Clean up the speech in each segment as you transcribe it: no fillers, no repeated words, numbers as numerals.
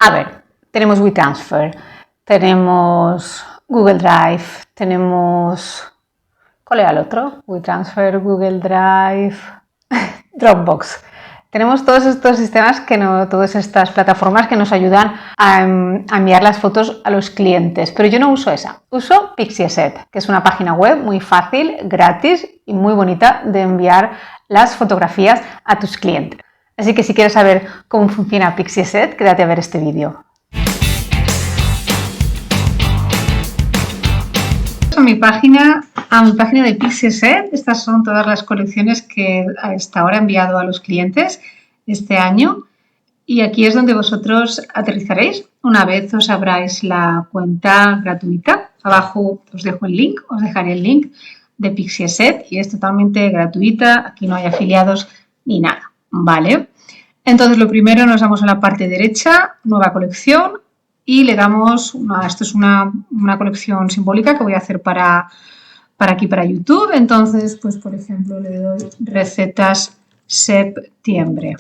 A ver, tenemos WeTransfer, tenemos Google Drive, tenemos... ¿Cuál era el otro? WeTransfer, Google Drive, Dropbox. Tenemos todos estos sistemas, todas estas plataformas que nos ayudan a enviar las fotos a los clientes, pero yo no uso esa. Uso Pixieset, que es una página web muy fácil, gratis y muy bonita de enviar las fotografías a tus clientes. Así que si quieres saber cómo funciona Pixieset, quédate a ver este vídeo. A mi página de Pixieset. Estas son todas las colecciones que hasta ahora he enviado a los clientes este año. Y aquí es donde vosotros aterrizaréis una vez os abráis la cuenta gratuita. Abajo os dejo el link, os dejaré el link de Pixieset y es totalmente gratuita. Aquí no hay afiliados ni nada, ¿vale? Entonces lo primero nos vamos a la parte derecha, nueva colección. Y le damos, esto es una colección simbólica que voy a hacer para aquí, para YouTube. Entonces, pues por ejemplo, le doy recetas septiembre.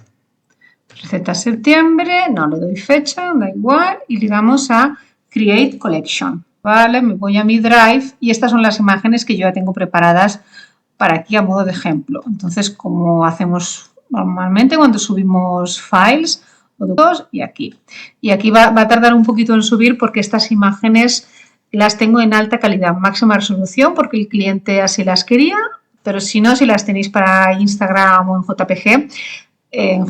Recetas septiembre, no le doy fecha, da igual. Y le damos a Create Collection. Vale, me voy a mi Drive y estas son las imágenes que yo ya tengo preparadas para aquí a modo de ejemplo. Entonces, como hacemos normalmente cuando subimos files, y aquí. Y aquí va a tardar un poquito en subir porque estas imágenes las tengo en alta calidad, máxima resolución, porque el cliente así las quería, pero si no, si las tenéis para Instagram o en JPG en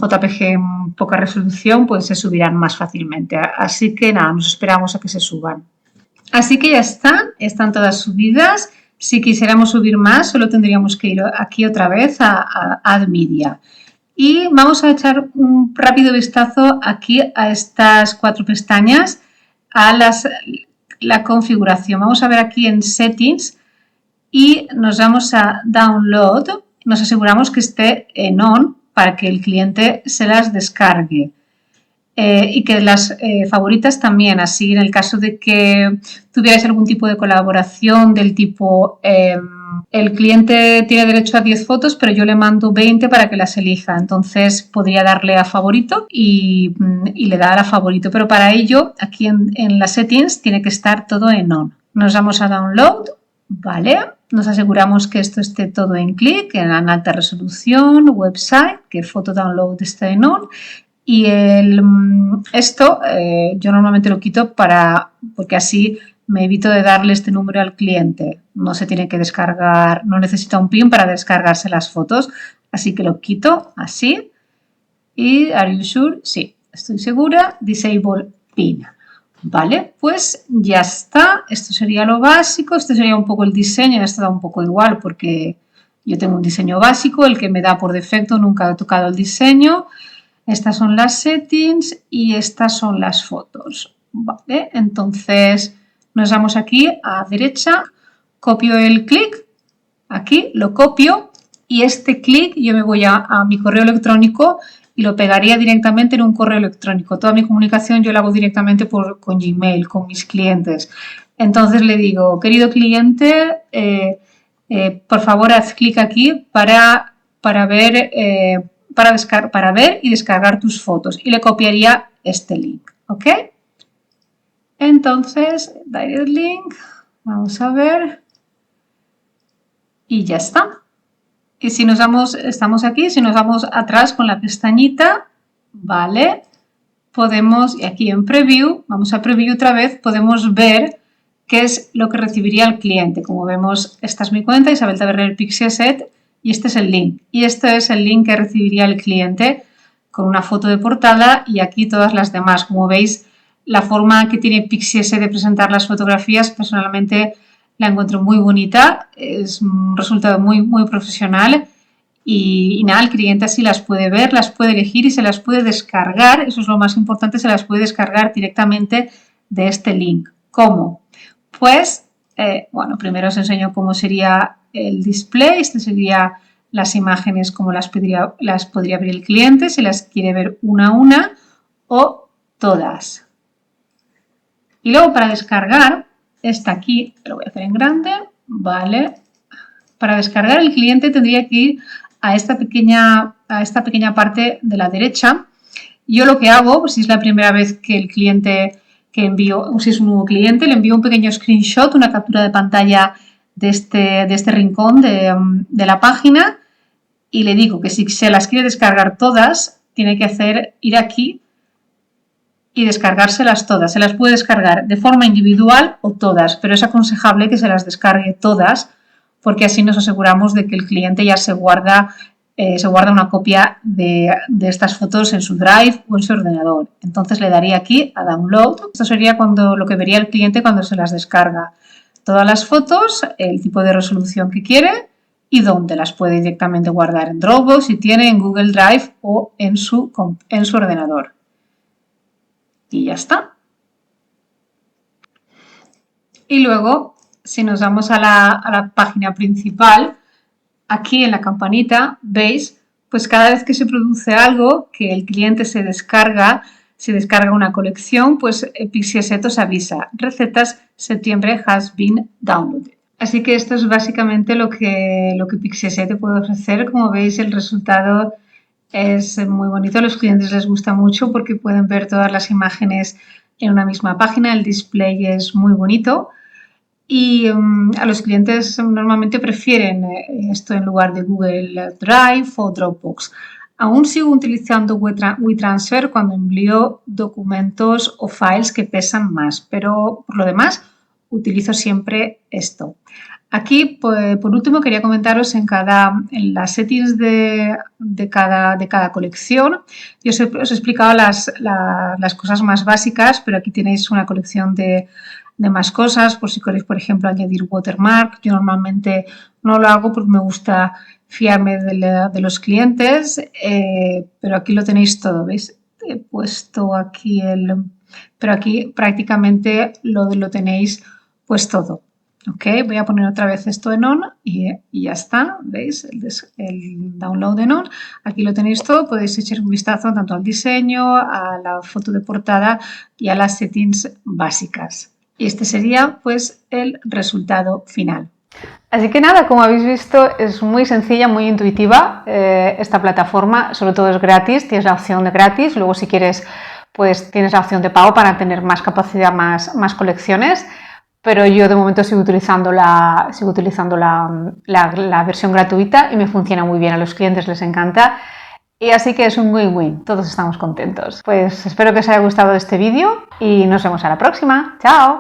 poca resolución, pues se subirán más fácilmente. Así que nada, nos esperamos a que se suban. Así que ya están todas subidas. Si quisiéramos subir más, solo tendríamos que ir aquí otra vez a Add Media. Y vamos a echar un rápido vistazo aquí a estas 4 pestañas, a la configuración. Vamos a ver aquí en Settings y nos vamos a Download. Nos aseguramos que esté en On para que el cliente se las descargue. Y que las favoritas también, así en el caso de que tuvierais algún tipo de colaboración del tipo el cliente tiene derecho a 10 fotos, pero yo le mando 20 para que las elija. Entonces podría darle a favorito y le da a favorito. Pero para ello, aquí en las settings, tiene que estar todo en on. Nos vamos a download, ¿vale? Nos aseguramos que esto esté todo en clic, en alta resolución, website, que foto download esté en on. Y esto yo normalmente lo quito porque así me evito de darle este número al cliente. No se tiene que descargar, no necesita un PIN para descargarse las fotos. Así que lo quito así. Y ¿are you sure? Sí, estoy segura. Disable PIN. Vale, pues ya está. Esto sería lo básico. Esto sería un poco el diseño. Esto da un poco igual porque yo tengo un diseño básico. El que me da por defecto, nunca he tocado el diseño. Estas son las settings y estas son las fotos. Vale, entonces nos vamos aquí a derecha, copio el clic, aquí lo copio y este clic yo me voy a mi correo electrónico y lo pegaría directamente en un correo electrónico. Toda mi comunicación yo la hago directamente con Gmail, con mis clientes. Entonces le digo, querido cliente, por favor haz clic aquí para ver y descargar tus fotos y le copiaría este link, ¿ok? Entonces, direct link, vamos a ver y ya está. Y si estamos aquí, si nos vamos atrás con la pestañita, ¿vale? Podemos, y aquí en preview, vamos a preview otra vez, podemos ver qué es lo que recibiría el cliente. Como vemos, esta es mi cuenta, Isabel Taberner Pixieset, y este es el link. Y este es el link que recibiría el cliente con una foto de portada y aquí todas las demás. Como veis, la forma que tiene Pixieset de presentar las fotografías, personalmente la encuentro muy bonita. Es un resultado muy, muy profesional. Y nada, el cliente así las puede ver, las puede elegir y se las puede descargar. Eso es lo más importante, se las puede descargar directamente de este link. ¿Cómo? Pues, bueno, primero os enseño cómo sería el display. Este sería las imágenes como las podría ver el cliente, si las quiere ver una a una o todas. Y luego para descargar, está aquí, lo voy a hacer en grande, ¿vale? Para descargar el cliente tendría que ir a esta pequeña parte de la derecha Yo lo que hago, pues si es la primera vez que el cliente que envío, o si es un nuevo cliente, le envío un pequeño screenshot, una captura de pantalla de este rincón de la página y le digo que si se las quiere descargar todas, tiene que ir aquí y descargárselas todas. Se las puede descargar de forma individual o todas, pero es aconsejable que se las descargue todas porque así nos aseguramos de que el cliente ya se guarda una copia de estas fotos en su Drive o en su ordenador. Entonces le daría aquí a Download. Esto sería lo que vería el cliente cuando se las descarga. Todas las fotos, el tipo de resolución que quiere y dónde las puede directamente guardar en Dropbox, si tiene en Google Drive o en su ordenador. Y ya está. Y luego, si nos vamos a la página principal, aquí en la campanita, veis, pues cada vez que se produce algo, que el cliente se descarga una colección, pues Pixieset os avisa, recetas septiembre has been downloaded. Así que esto es básicamente lo que Pixieset te puede ofrecer. Como veis, el resultado es muy bonito, a los clientes les gusta mucho porque pueden ver todas las imágenes en una misma página, el display es muy bonito. Y a los clientes normalmente prefieren esto en lugar de Google Drive o Dropbox. Aún sigo utilizando WeTransfer cuando envío documentos o files que pesan más, pero por lo demás utilizo siempre esto. Aquí, por último, quería comentaros en las settings de cada colección. Yo os he explicado las cosas más básicas, pero aquí tenéis una colección de más cosas, por si queréis, por ejemplo, añadir watermark. Yo normalmente no lo hago porque me gusta fiarme de los clientes, pero aquí lo tenéis todo, ¿veis? He puesto aquí pero aquí prácticamente lo tenéis pues todo. Ok, voy a poner otra vez esto en on y ya está, ¿veis? El download en on. Aquí lo tenéis todo, podéis echar un vistazo tanto al diseño, a la foto de portada y a las settings básicas. Y este sería pues el resultado final. Así que nada, como habéis visto, es muy sencilla, muy intuitiva esta plataforma, sobre todo es gratis, tienes la opción de gratis, luego si quieres pues tienes la opción de pago para tener más capacidad, más colecciones, pero yo de momento sigo utilizando la versión gratuita y me funciona muy bien, a los clientes les encanta. Y así que es un win-win, todos estamos contentos. Pues espero que os haya gustado este vídeo y nos vemos a la próxima. ¡Chao!